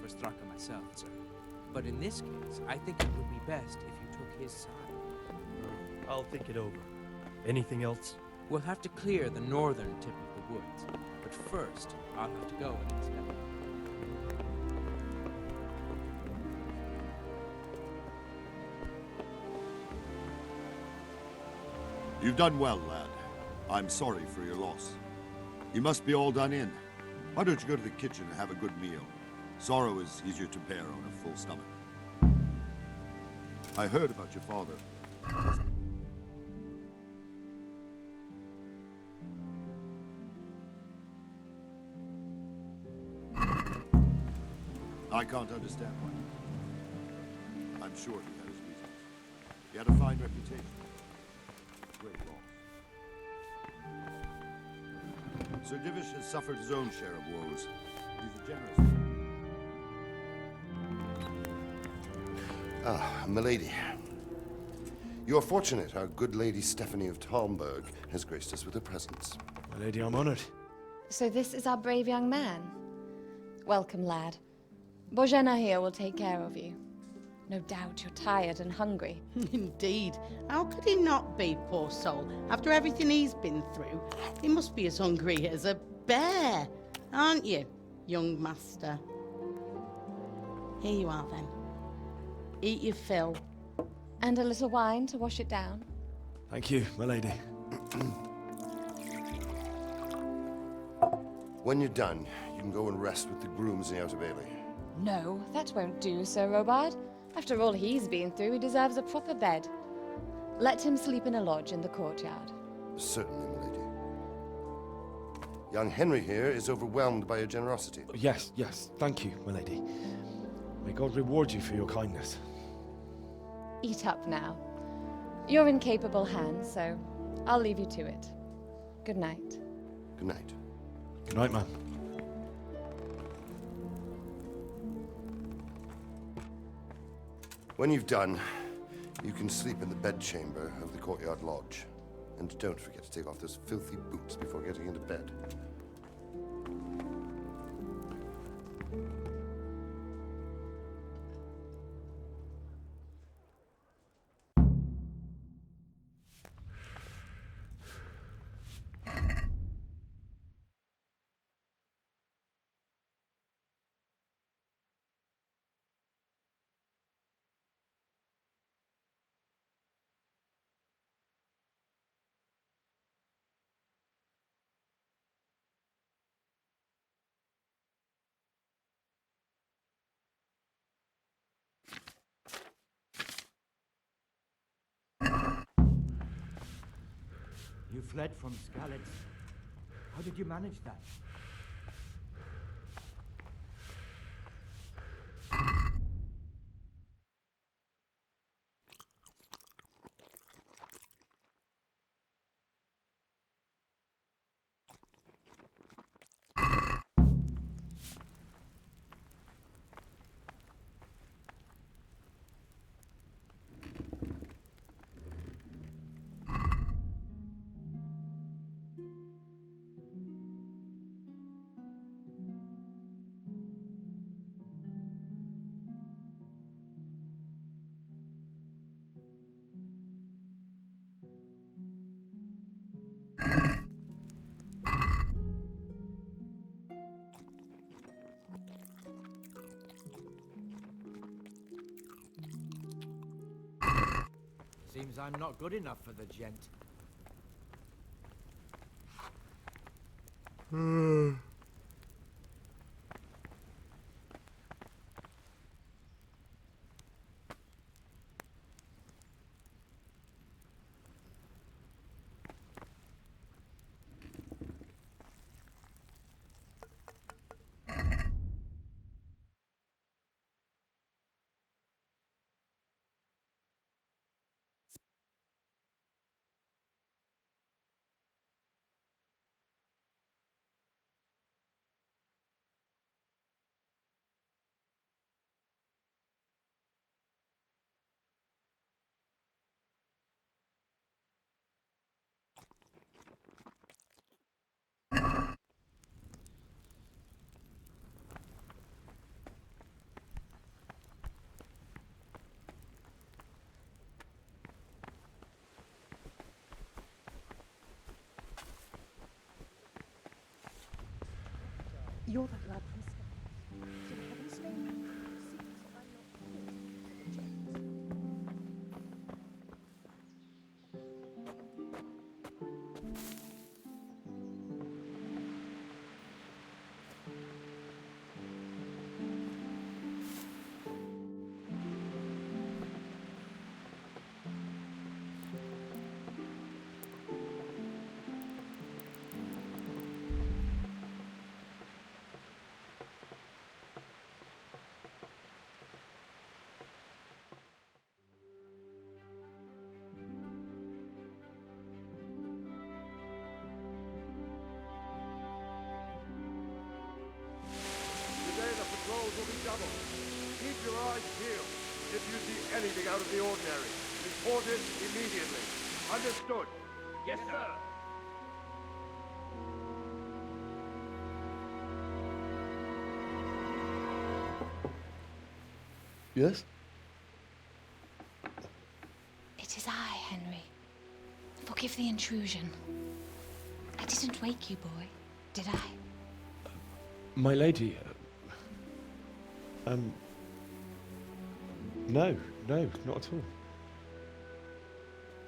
for Straka myself, sir. But in this case, I think it would be best if you took his side. I'll think it over. Anything else? We'll have to clear the northern tip of the woods. But first, I'll have to go and inspect it. You've done well, lad. I'm sorry for your loss. You must be all done in. Why don't you go to the kitchen and have a good meal? Sorrow is easier to bear on a full stomach. I heard about your father. I can't understand why. I'm sure he had his reasons. He had a fine reputation. Great loss. Sir Divish has suffered his own share of woes. He's a generous man. Ah, milady. You are fortunate our good lady Stephanie of Talmberg has graced us with her presence. My lady, I'm honored. So this is our brave young man. Welcome, lad. Bojena here will take care of you. No doubt you're tired and hungry. Indeed. How could he not be, poor soul? After everything he's been through, he must be as hungry as a bear, aren't you, young master? Here you are, then. Eat your fill. And a little wine to wash it down. Thank you, my lady. When you're done, you can go and rest with the grooms in the Outer Bailey. No, that won't do, Sir Robard. After all he's been through, he deserves a proper bed. Let him sleep in a lodge in the courtyard. Certainly, milady. Young Henry here is overwhelmed by your generosity. Yes, yes, thank you, my lady. May God reward you for your kindness. Eat up now. You're in capable hands, so I'll leave you to it. Good night. Good night. Good night, ma'am. When you've done, you can sleep in the bedchamber of the courtyard lodge. And don't forget to take off those filthy boots before getting into bed. You fled from Skalitz. How did you manage that? Seems I'm not good enough for the gent. You're that lad from Scotland. Should I have him slain? See, so I'm not here. James. Today the patrols will be doubled. Keep your eyes peeled. If you see anything out of the ordinary, report it immediately. Understood? Yes, sir. Yes? It is I, Henry. Forgive the intrusion. I didn't wake you, boy, did I? My lady, no, not at all.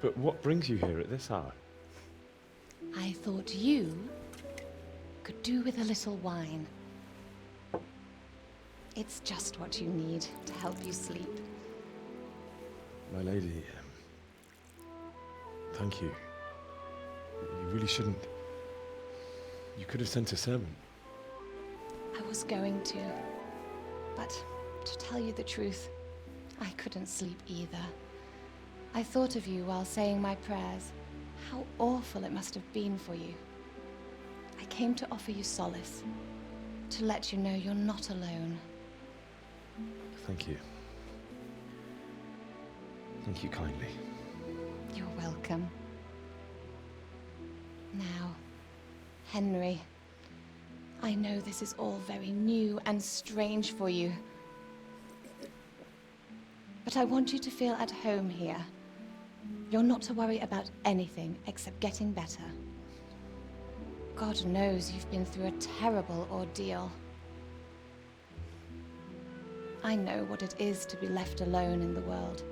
But what brings you here at this hour? I thought you could do with a little wine. It's just what you need to help you sleep. My lady, thank you. You really shouldn't. You could have sent a servant. I was going to, but to tell you the truth, I couldn't sleep either. I thought of you while saying my prayers. How awful it must have been for you. I came to offer you solace, to let you know you're not alone. Thank you. Thank you kindly. You're welcome. Now, Henry, I know this is all very new and strange for you, but I want you to feel at home here. You're not to worry about anything except getting better. God knows you've been through a terrible ordeal. I know what it is to be left alone in the world,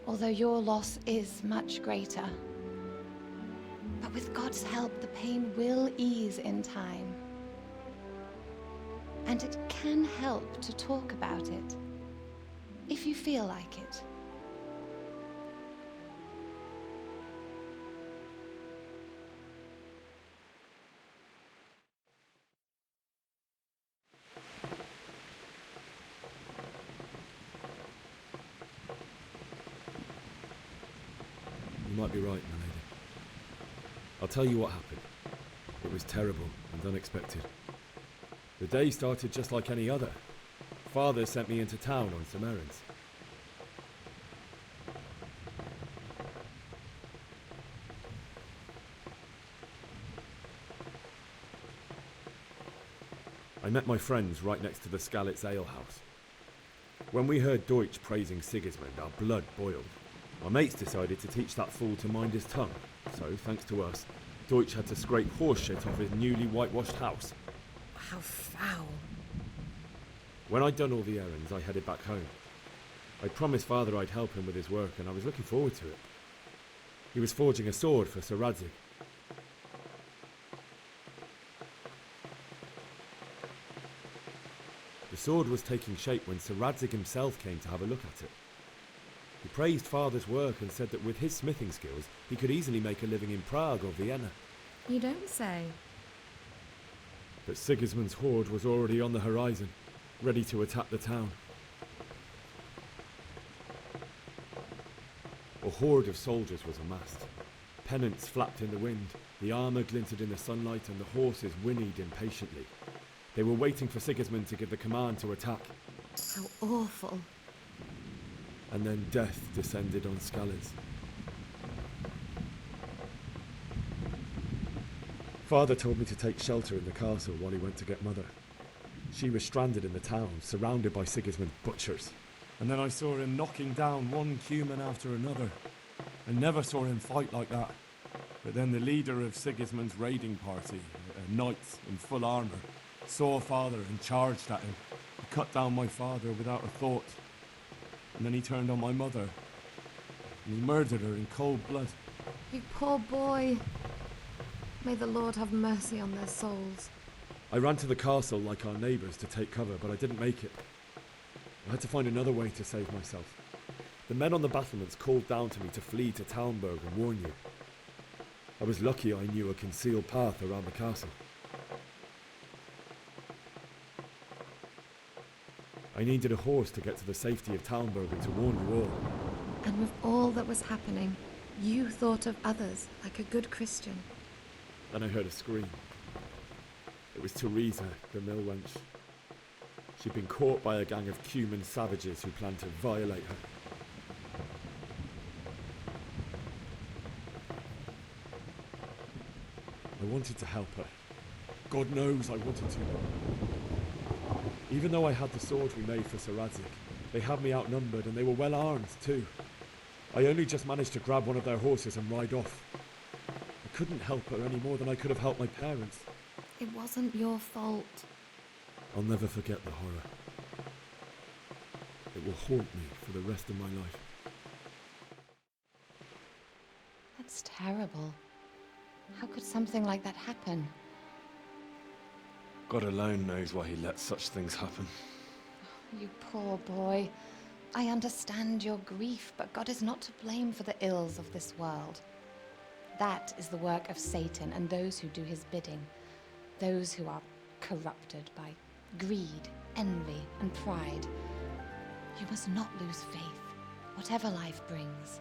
although your loss is much greater. But with God's help, the pain will ease in time. And it can help to talk about it, if you feel like it. You might be right, my lady. I'll tell you what happened. It was terrible and unexpected. The day started just like any other. Father sent me into town on some errands. I met my friends right next to the Skalitz ale house. When we heard Deutsch praising Sigismund, our blood boiled. My mates decided to teach that fool to mind his tongue, so thanks to us, Deutsch had to scrape horse shit off his newly whitewashed house. How foul. When I'd done all the errands, I headed back home. I promised Father I'd help him with his work, and I was looking forward to it. He was forging a sword for Sir Radzig. The sword was taking shape when Sir Radzig himself came to have a look at it. He praised Father's work and said that with his smithing skills, he could easily make a living in Prague or Vienna. You don't say. But Sigismund's horde was already on the horizon, ready to attack the town. A horde of soldiers was amassed. Pennants flapped in the wind, the armour glinted in the sunlight, and the horses whinnied impatiently. They were waiting for Sigismund to give the command to attack. How awful. And then death descended on Skalitz. Father told me to take shelter in the castle while he went to get Mother. She was stranded in the town, surrounded by Sigismund's butchers. And then I saw him knocking down one Cuman after another. I never saw him fight like that. But then the leader of Sigismund's raiding party, a knight in full armour, Saw father and charged at him. He cut down my father without a thought. And then he turned on my mother. And he murdered her in cold blood. You poor boy. May the Lord have mercy on their souls. I ran to the castle like our neighbours to take cover, but I didn't make it. I had to find another way to save myself. The men on the battlements called down to me to flee to Talmberg and warn you. I was lucky I knew a concealed path around the castle. I needed a horse to get to the safety of Talmberg and to warn you all. And with all that was happening, you thought of others like a good Christian. Then I heard a scream. It was Teresa, the mill wench. She'd been caught by a gang of Cuman savages who planned to violate her. I wanted to help her. God knows I wanted to. Even though I had the sword we made for Sir Radzik, they had me outnumbered and they were well armed too. I only just managed to grab one of their horses and ride off. I couldn't help her any more than I could have helped my parents. It wasn't your fault. I'll never forget the horror. It will haunt me for the rest of my life. That's terrible. How could something like that happen? God alone knows why he lets such things happen. You poor boy. I understand your grief, but God is not to blame for the ills of this world. That is the work of Satan and those who do his bidding. Those who are corrupted by greed, envy, and pride. You must not lose faith, whatever life brings.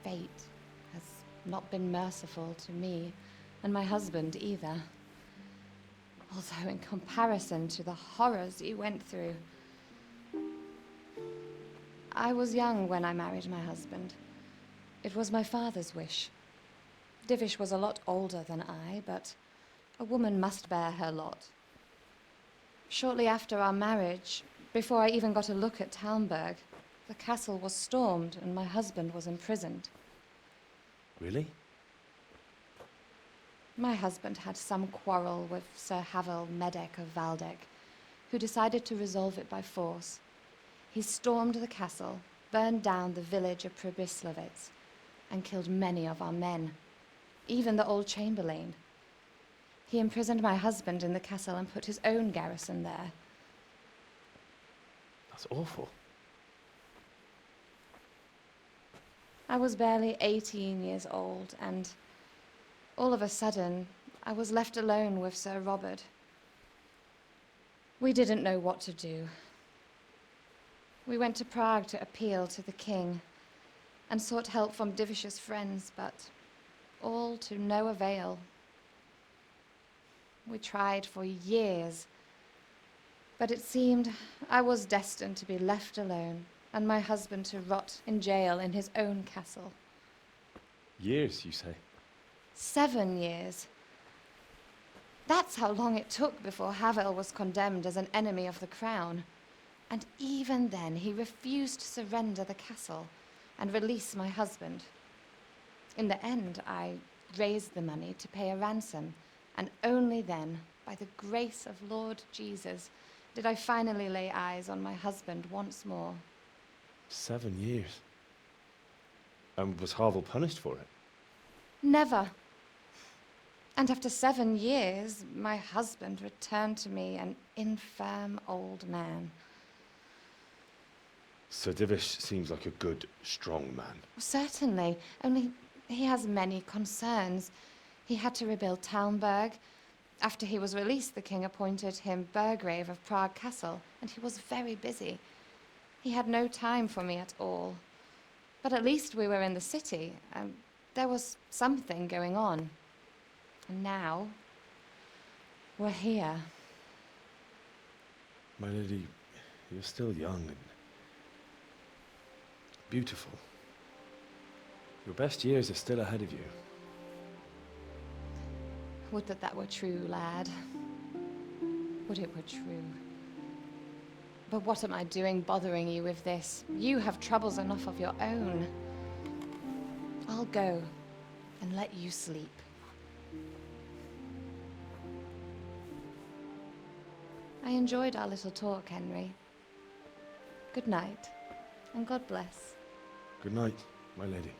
Fate has not been merciful to me, and my husband either. Although in comparison to the horrors you went through. I was young when I married my husband. It was my father's wish. Divish was a lot older than I, but a woman must bear her lot. Shortly after our marriage, before I even got a look at Talmberg, the castle was stormed and my husband was imprisoned. Really? My husband had some quarrel with Sir Havel Medek of Valdek, who decided to resolve it by force. He stormed the castle, burned down the village of Pribyslavitz, and killed many of our men, even the old chamberlain. He imprisoned my husband in the castle and put his own garrison there. That's awful. I was barely 18 years old, and all of a sudden, I was left alone with Sir Robert. We didn't know what to do. We went to Prague to appeal to the king and sought help from Divish's friends, but all to no avail. We tried for years, but it seemed I was destined to be left alone and my husband to rot in jail in his own castle. Years, you say? 7 years. That's how long it took before Havel was condemned as an enemy of the crown. And even then, he refused to surrender the castle and release my husband. In the end, I raised the money to pay a ransom, and only then, by the grace of Lord Jesus, did I finally lay eyes on my husband once more. 7 years? And was Havel punished for it? Never. And after 7 years, my husband returned to me an infirm old man. Sir Divish seems like a good, strong man. Certainly, only he has many concerns. He had to rebuild Talmberg. After he was released, the king appointed him Burgrave of Prague Castle, and he was very busy. He had no time for me at all. But at least we were in the city, and there was something going on. And now, we're here. My lady, you're still young and beautiful. Your best years are still ahead of you. Would that that were true, lad. Would it were true. But what am I doing bothering you with this? You have troubles enough of your own. I'll go and let you sleep. I enjoyed our little talk, Henry. Good night, and God bless. Good night, my lady.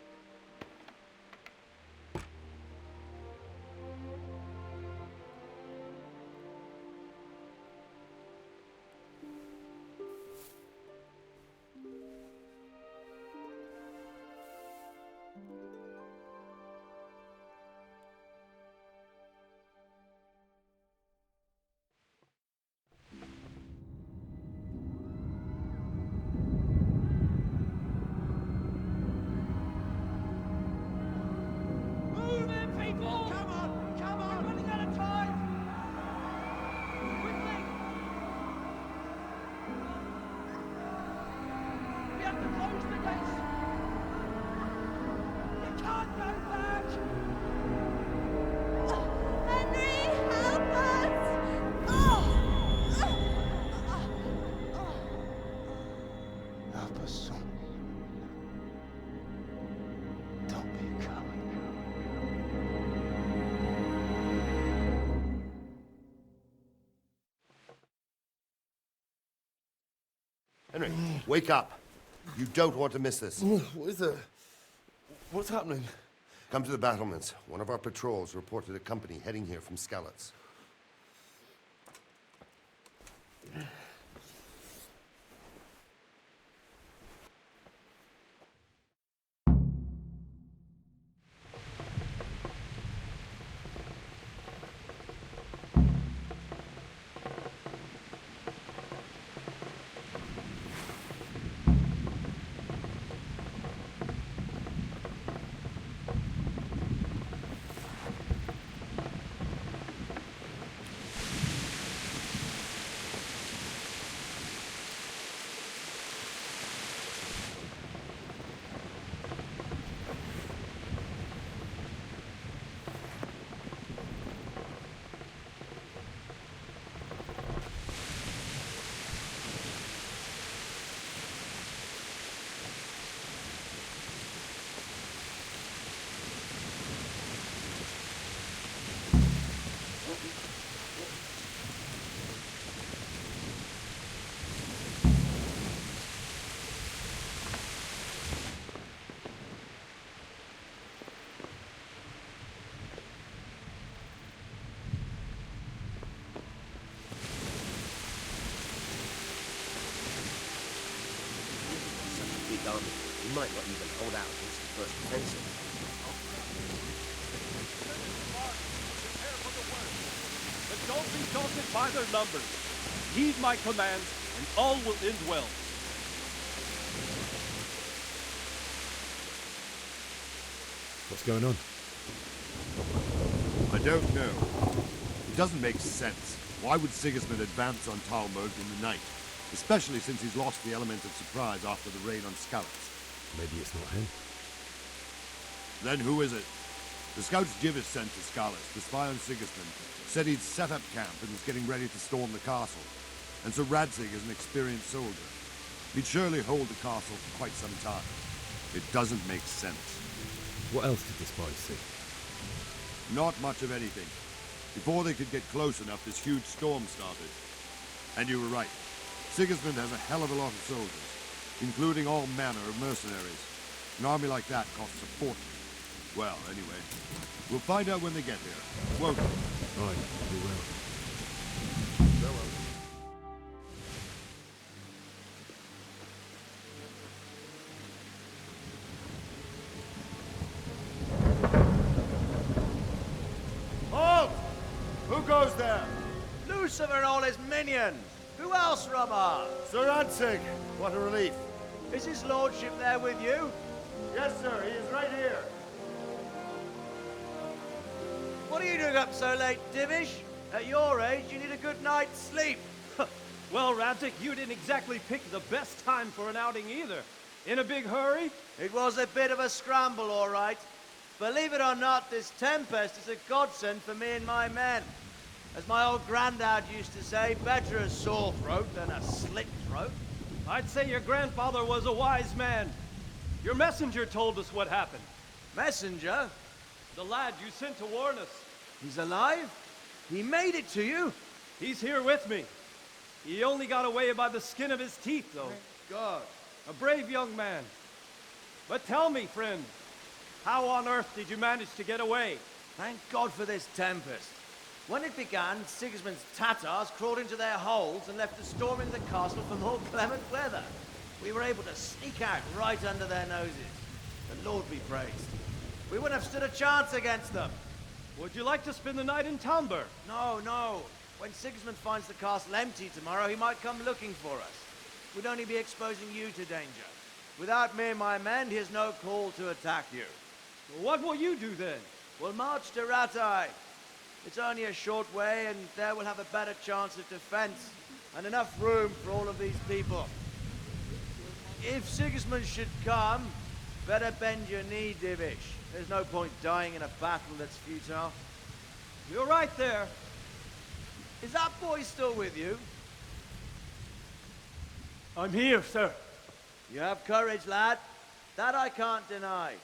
Help us, son. Don't be a coward. Henry, wake up. You don't want to miss this. What is it? What's happening? Come to the battlements. One of our patrols reported a company heading here from Skalitz. Army. You might not even hold out against the first offensive. But don't be daunted by their numbers. Heed my commands, and all will end well. What's going on? I don't know. It doesn't make sense. Why would Sigismund advance on Talmberg in the night? Especially since he's lost the element of surprise after the raid on Skalitz. Maybe it's not him. Then who is it? The scouts Jivis sent to Skalitz to spy on Sigismund said he'd set up camp and was getting ready to storm the castle. And so Radzig is an experienced soldier. He'd surely hold the castle for quite some time. It doesn't make sense. What else did the spies see? Not much of anything. Before they could get close enough, this huge storm started. And you were right. Sigismund has a hell of a lot of soldiers, including all manner of mercenaries. An army like that costs a fortune. Well, anyway, we'll find out when they get here, won't we? Right, we will. Halt! Who goes there? Lucifer and all his minions! Who else, Robert? Sir Radzig! What a relief. Is his lordship there with you? Yes, sir. He is right here. What are you doing up so late, Divish? At your age, you need a good night's sleep. Well, Radzig, you didn't exactly pick the best time for an outing either. In a big hurry? It was a bit of a scramble, all right. Believe it or not, this tempest is a godsend for me and my men. As my old granddad used to say, better a sore throat than a slit throat. I'd say your grandfather was a wise man. Your messenger told us what happened. Messenger? The lad you sent to warn us. He's alive? He made it to you? He's here with me. He only got away by the skin of his teeth, though. Thank God. A brave young man. But tell me, friend, how on earth did you manage to get away? Thank God for this tempest. When it began, Sigismund's Tatars crawled into their holes and left us storming the castle for more clement weather. We were able to sneak out right under their noses. The Lord be praised. We wouldn't have stood a chance against them. Would you like to spend the night in Talmberg? No, no. When Sigismund finds the castle empty tomorrow, he might come looking for us. We'd only be exposing you to danger. Without me and my men, he has no call to attack you. What will you do then? We'll march to Ratai. It's only a short way, and there we'll have a better chance of defense, and enough room for all of these people. If Sigismund should come, better bend your knee, Divish. There's no point dying in a battle that's futile. You're right there. Is that boy still with you? I'm here, sir. You have courage, lad. That I can't deny.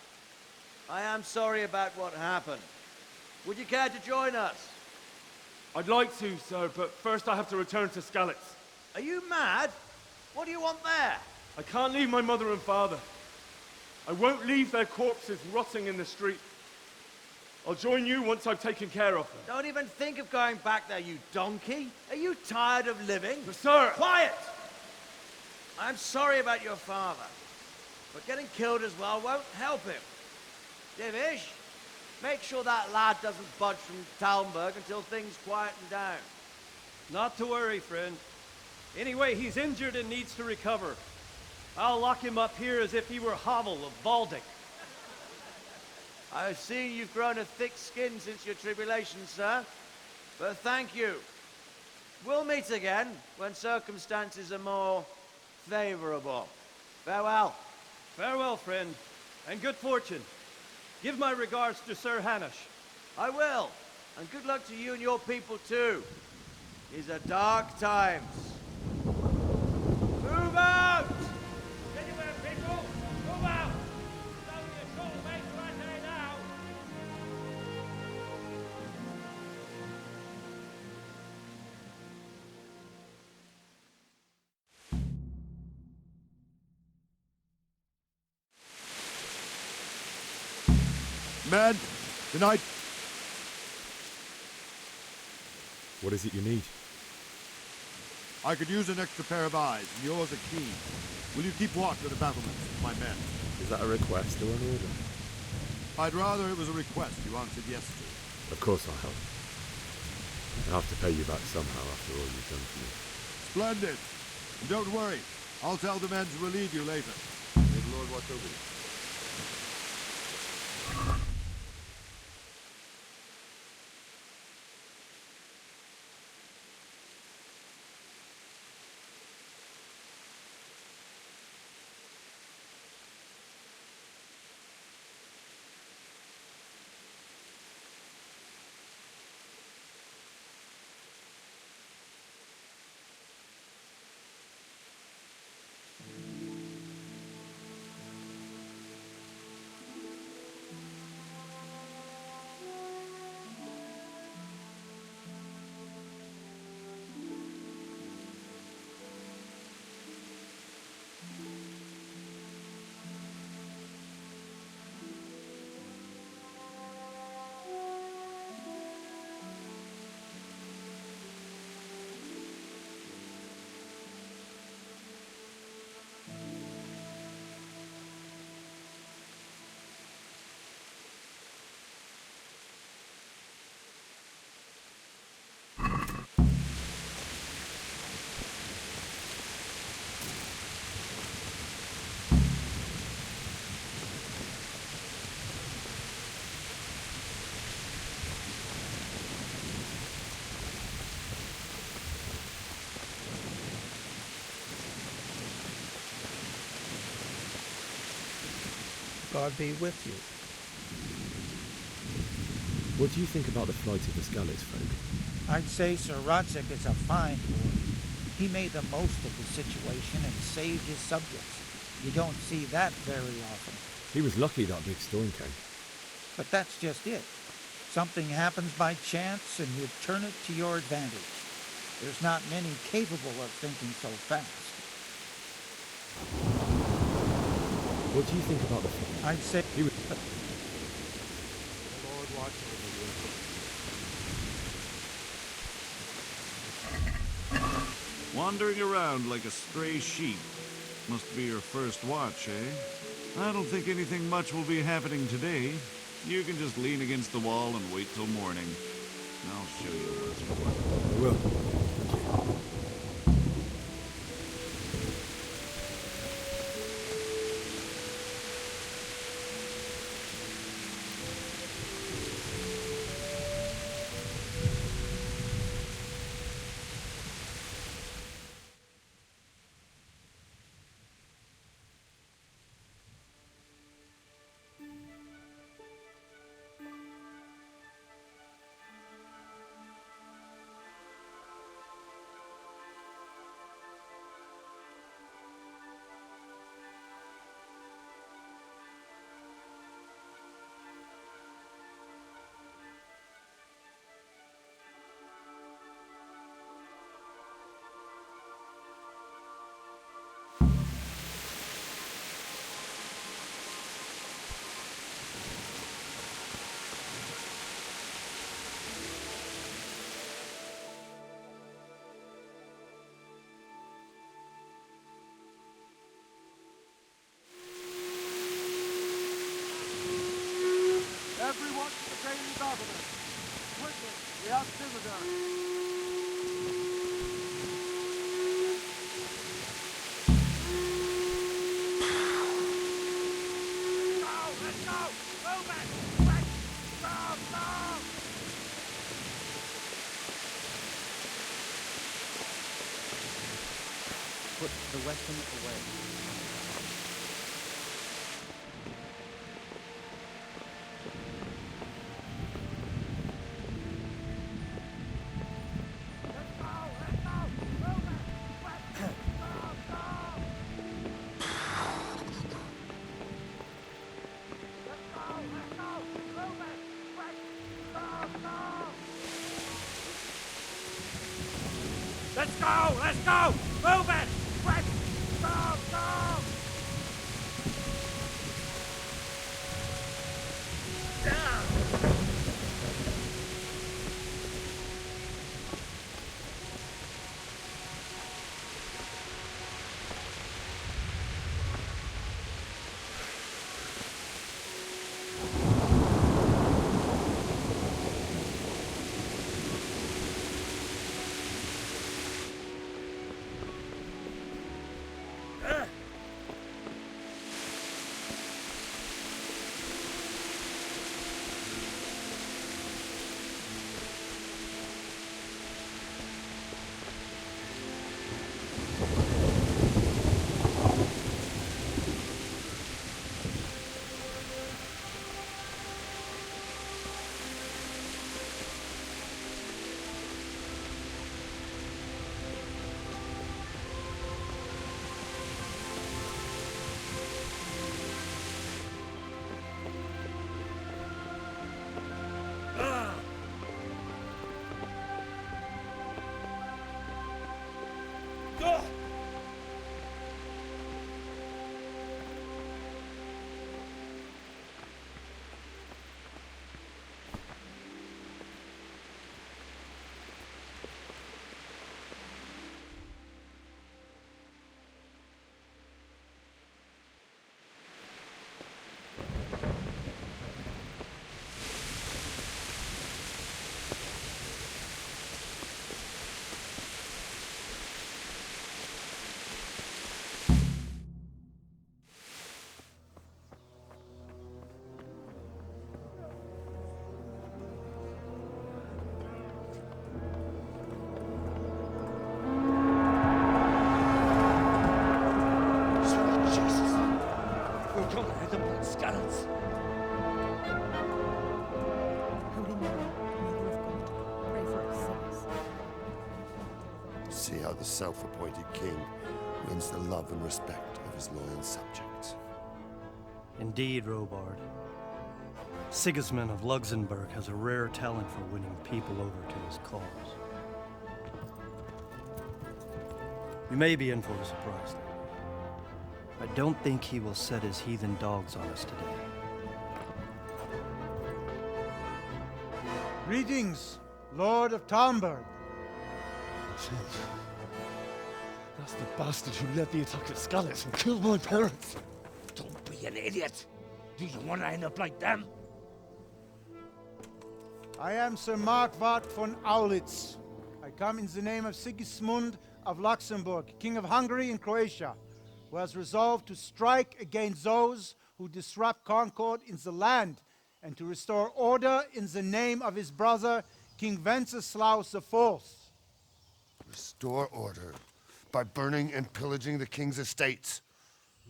I am sorry about what happened. Would you care to join us? I'd like to, sir, but first I have to return to Skalitz. Are you mad? What do you want there? I can't leave my mother and father. I won't leave their corpses rotting in the street. I'll join you once I've taken care of them. Don't even think of going back there, you donkey. Are you tired of living? But sir! Quiet! I'm sorry about your father, but getting killed as well won't help him. Divish, make sure that lad doesn't budge from Talmberg until things quieten down. Not to worry, friend. Anyway, he's injured and needs to recover. I'll lock him up here as if he were Havel of Baldic. I've seen you've grown a thick skin since your tribulation, sir. But thank you. We'll meet again when circumstances are more favorable. Farewell. Farewell, friend, and good fortune. Give my regards to Sir Hanush. I will. And good luck to you and your people, too. These are dark times. Move out! Anywhere, people! Move out! It's only a short way to Ratai now. Men, tonight. What is it you need? I could use an extra pair of eyes, and yours are keen. Will you keep watch at the battlements with my men? Is that a request or an order? I'd rather it was a request you answered yes to. Of course I'll help. I'll have to pay you back somehow after all you've done for me. Splendid. And don't worry. I'll tell the men to relieve you later. May the Lord watch over you. God be with you. What do you think about the flight of the Skalitz folk? I'd say Sir Rodzik is a fine lord. He made the most of the situation and saved his subjects. You don't see that very often. He was lucky that big storm came. But that's just it. Something happens by chance and you turn it to your advantage. There's not many capable of thinking so fast. What do you think about the film? I'd say He was... The Lord watch over you. Wandering around like a stray sheep. Must be your first watch, eh? I don't think anything much will be happening today. You can just lean against the wall and wait till morning. I'll show you what's what. I will. Everyone to the daily governor. Quickly, we have visitors. Let's go! Move it! Quick! Go! Go! Put the weapon away. Let's go! Let's go! Move it! Quick! Go! Go! See how the self-appointed king wins the love and respect of his loyal subjects. Indeed, Robard. Sigismund of Luxembourg has a rare talent for winning people over to his cause. We may be in for a surprise, though. I don't think he will set his heathen dogs on us today. Greetings, Lord of Talmberg. That's the bastard who led the attack at Scarlet and killed my parents. Don't be an idiot. Do you want to end up like them? I am Sir Markwart von Aulitz. I come in the name of Sigismund of Luxembourg, King of Hungary and Croatia, who has resolved to strike against those who disrupt concord in the land and to restore order in the name of his brother, King Wenceslaus IV. Restore order by burning and pillaging the king's estates.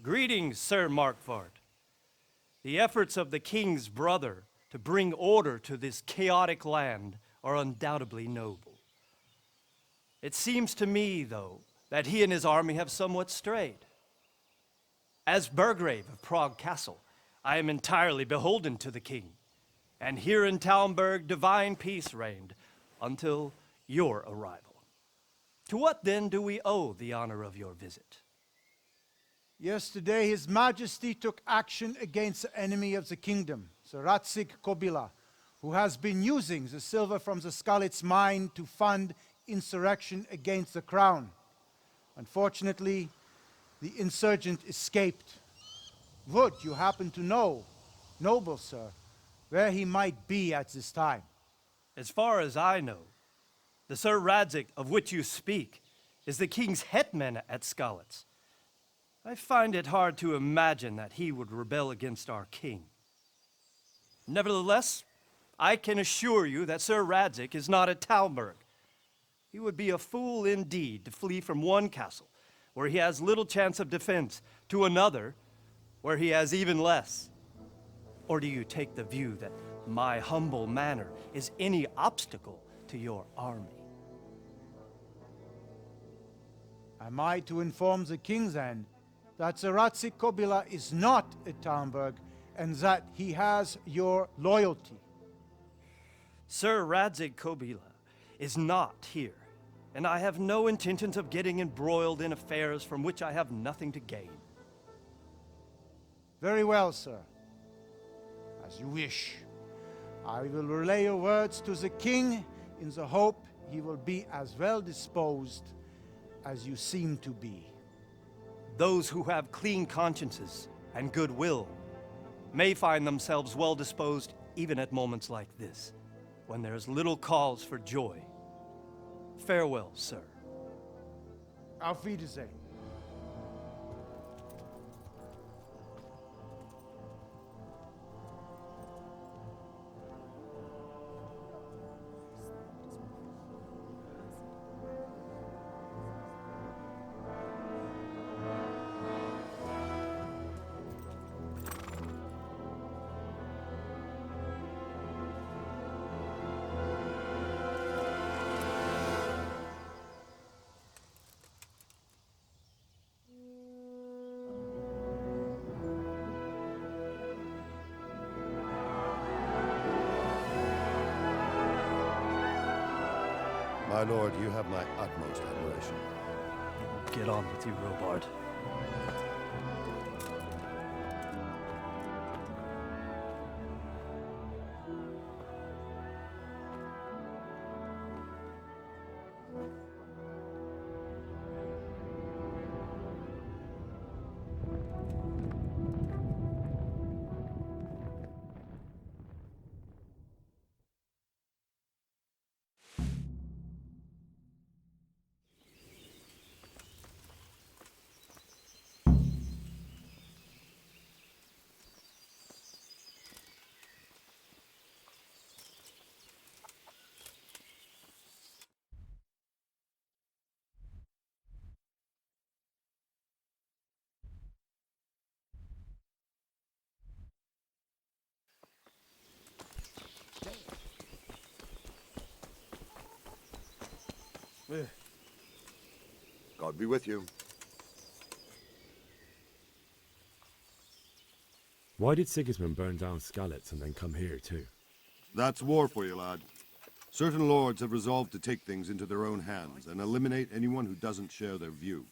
Greetings, Sir Markwart. The efforts of the king's brother to bring order to this chaotic land are undoubtedly noble. It seems to me, though, that he and his army have somewhat strayed. As Burgrave of Prague Castle, I am entirely beholden to the king, and here in Talmberg divine peace reigned until your arrival. To what then do we owe the honor of your visit? Yesterday, His Majesty took action against the enemy of the kingdom, Sir Radzig Kobyla, who has been using the silver from the Skalitz mine to fund insurrection against the crown. Unfortunately, the insurgent escaped. Would you happen to know, noble sir, where he might be at this time? As far as I know, the Sir Radzig of which you speak is the king's hetman at Skalitz. I find it hard to imagine that he would rebel against our king. Nevertheless, I can assure you that Sir Radzig is not at Talmberg. He would be a fool indeed to flee from one castle, where he has little chance of defense, to another, where he has even less. Or do you take the view that my humble manner is any obstacle to your army? Am I to inform the king then that Sir Radzig Kobyla is not at Talmberg and that he has your loyalty? Sir Radzig Kobyla is not here, and I have no intentions of getting embroiled in affairs from which I have nothing to gain. Very well, sir. As you wish. I will relay your words to the king in the hope he will be as well disposed as you seem to be. Those who have clean consciences and goodwill may find themselves well disposed even at moments like this, when there is little cause for joy. Farewell, sir. Auf Wiedersehen. My lord, you have my utmost admiration. Get on with you, Robard. God be with you. Why did Sigismund burn down Skalitz and then come here too? That's war for you, lad. Certain lords have resolved to take things into their own hands and eliminate anyone who doesn't share their view.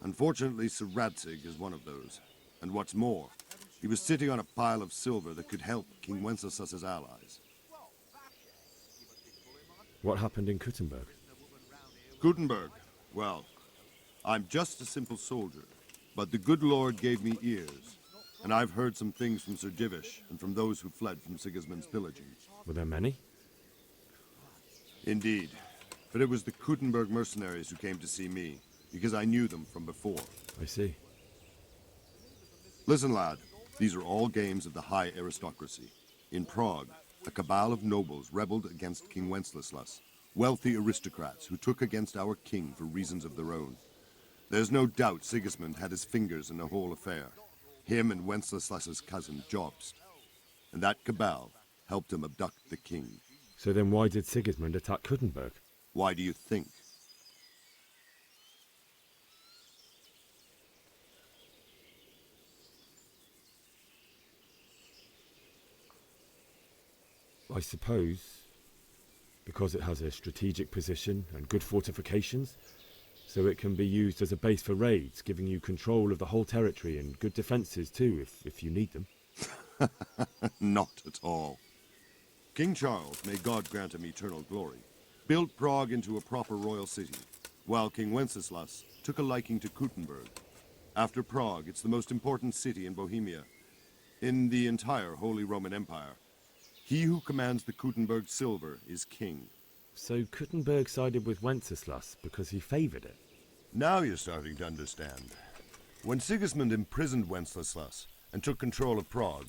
Unfortunately, Sir Radzig is one of those. And what's more, he was sitting on a pile of silver that could help King Wenceslas's allies. What happened in Kuttenberg? Gutenberg, well, I'm just a simple soldier, but the good Lord gave me ears, and I've heard some things from Sir Divish and from those who fled from Sigismund's pillaging. Were there many? Indeed, but it was the Kuttenberg mercenaries who came to see me, because I knew them from before. I see. Listen, lad, these are all games of the high aristocracy. In Prague, a cabal of nobles rebelled against King Wenceslas, wealthy aristocrats who took against our king for reasons of their own. There's no doubt Sigismund had his fingers in the whole affair. Him and Wenceslas's cousin, Jobst. And that cabal helped him abduct the king. So then why did Sigismund attack Kuttenberg? Why do you think? I suppose because it has a strategic position and good fortifications, so it can be used as a base for raids, giving you control of the whole territory and good defences too, if you need them. Not at all. King Charles, may God grant him eternal glory, built Prague into a proper royal city, while King Wenceslas took a liking to Kuttenberg. After Prague, it's the most important city in Bohemia, in the entire Holy Roman Empire. He who commands the Kuttenberg silver is king. So Kuttenberg sided with Wenceslas because he favoured it? Now you're starting to understand. When Sigismund imprisoned Wenceslas and took control of Prague,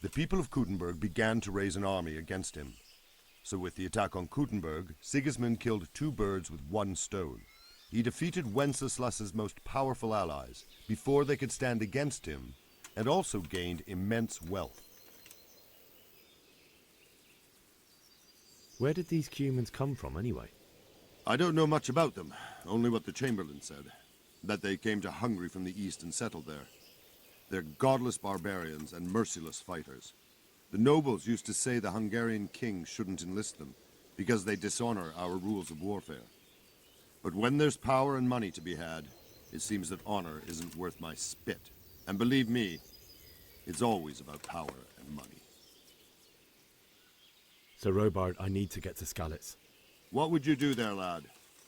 the people of Kuttenberg began to raise an army against him. So with the attack on Kuttenberg, Sigismund killed two birds with one stone. He defeated Wenceslas's most powerful allies before they could stand against him, and also gained immense wealth. Where did these Cumans come from anyway? I don't know much about them, only what the Chamberlain said, that they came to Hungary from the east and settled there. They're godless barbarians and merciless fighters. The nobles used to say the Hungarian king shouldn't enlist them, because they dishonor our rules of warfare. But when there's power and money to be had, it seems that honor isn't worth my spit. And believe me, it's always about power and money. So Robard, I need to get to Skalitz. What would you do there, lad?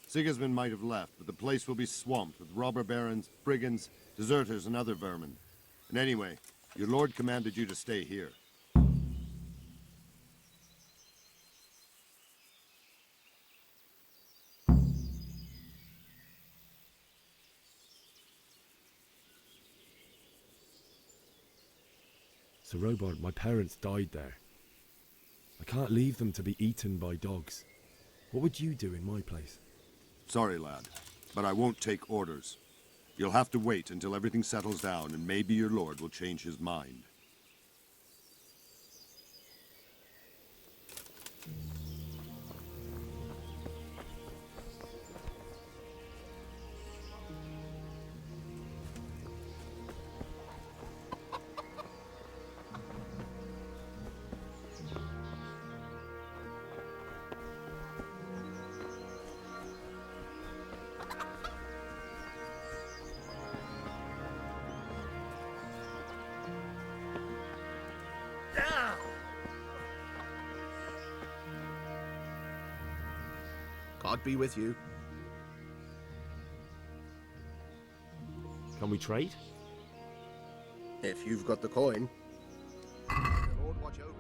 Sigismund might have left, but the place will be swamped with robber barons, brigands, deserters, and other vermin. And anyway, your lord commanded you to stay here. So Robard, my parents died there. I can't leave them to be eaten by dogs. What would you do in my place? Sorry, lad, but I won't take orders. You'll have to wait until everything settles down, and maybe your lord will change his mind. God be with you. Can we trade? If you've got the coin. The Lord watch over you.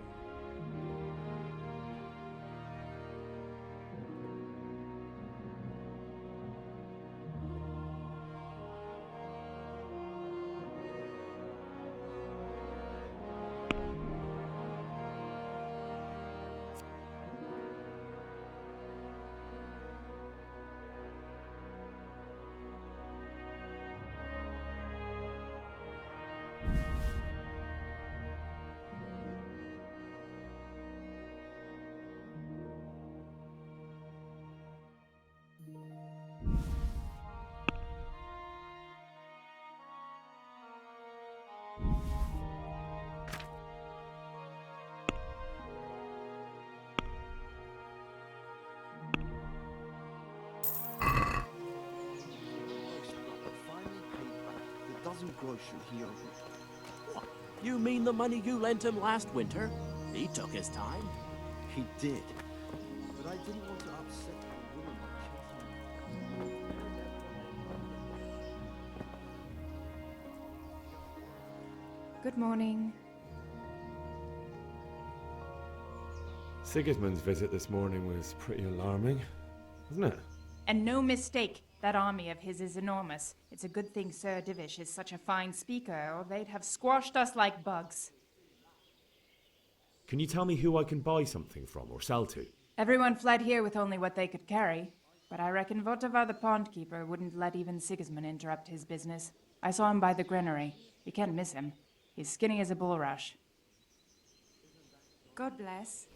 doesn't grocery here. What? You mean the money you lent him last winter? He took his time. He did. But I didn't want to upset the woman by chasing him. Good morning. Sigismund's visit this morning was pretty alarming, wasn't it? And no mistake, that army of his is enormous. It's a good thing Sir Divish is such a fine speaker, or they'd have squashed us like bugs. Can you tell me who I can buy something from or sell to? Everyone fled here with only what they could carry, but I reckon Votavar the pond keeper wouldn't let even Sigismund interrupt his business. I saw him by the granary. You can't miss him. He's skinny as a bulrush. God bless.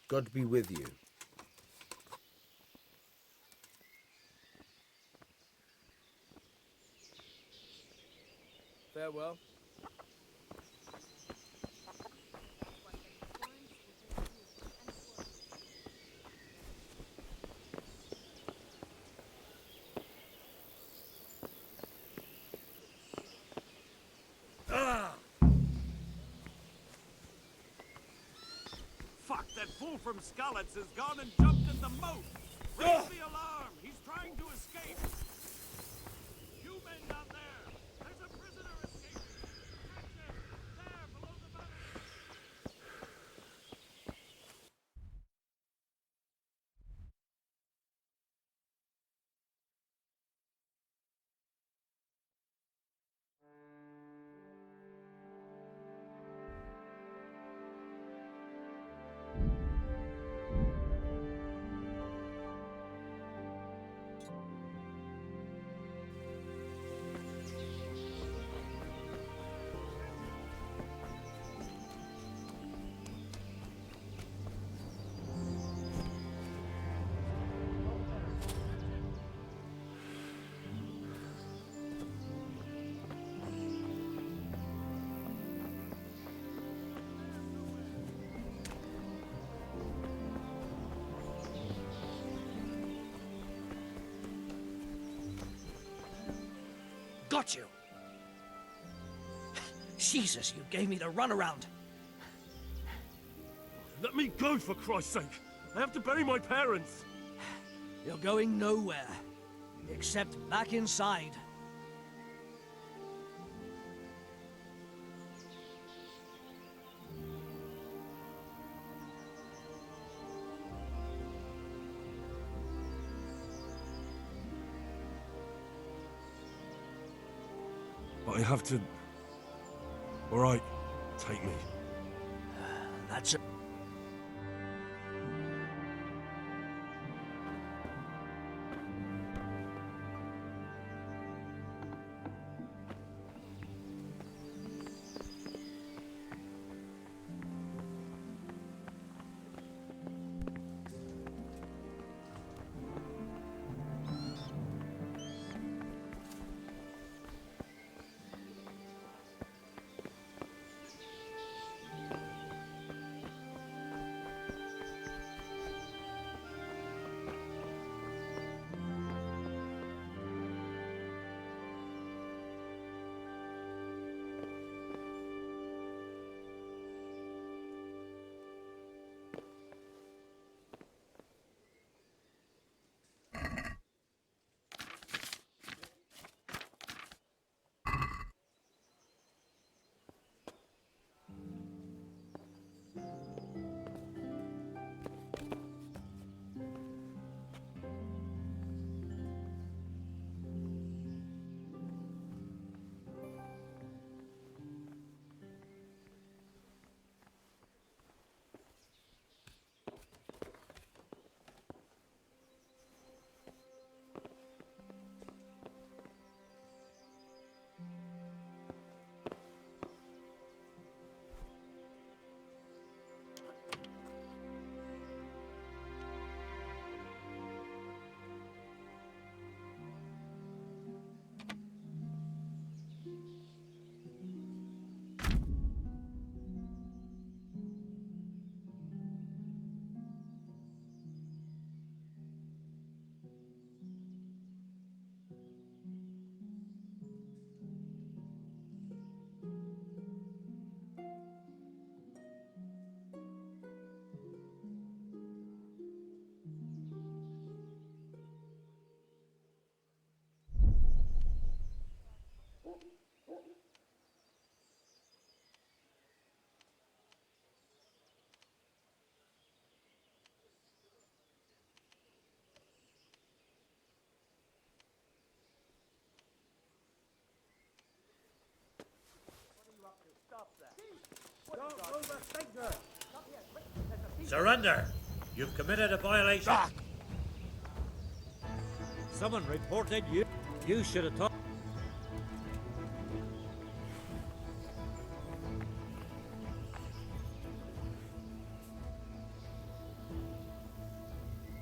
God be with you. Farewell. Fuck, that fool from Skalitz has gone and jumped in the moat! Raise the alarm! He's trying to escape! You men down there! There's a prisoner escaping! Catch him! There, below the mountain! Got you! Jesus, you gave me the runaround. Let me go, for Christ's sake! I have to bury my parents! You're going nowhere. Except back inside. But I have to... Alright, take me. That's it. Surrender! You've committed a violation. Someone reported you. You should have talked.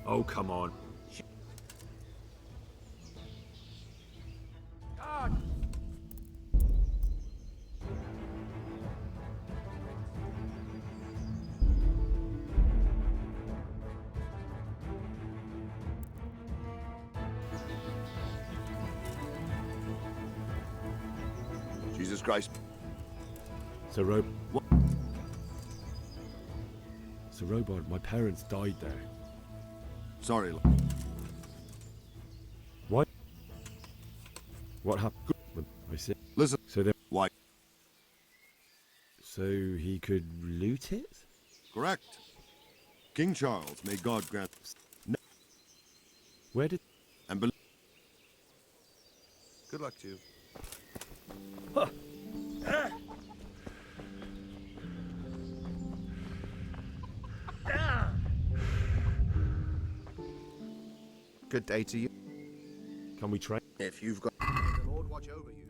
Oh, come on. Jesus Christ. Sir Robard, my parents died there. Sorry. What? What happened? I said. Listen. So then. Why? So he could loot it? Correct. King Charles, may God grant. No. Where did? And good luck to you. Good day to you. Can we train? If you've got... May the Lord watch over you.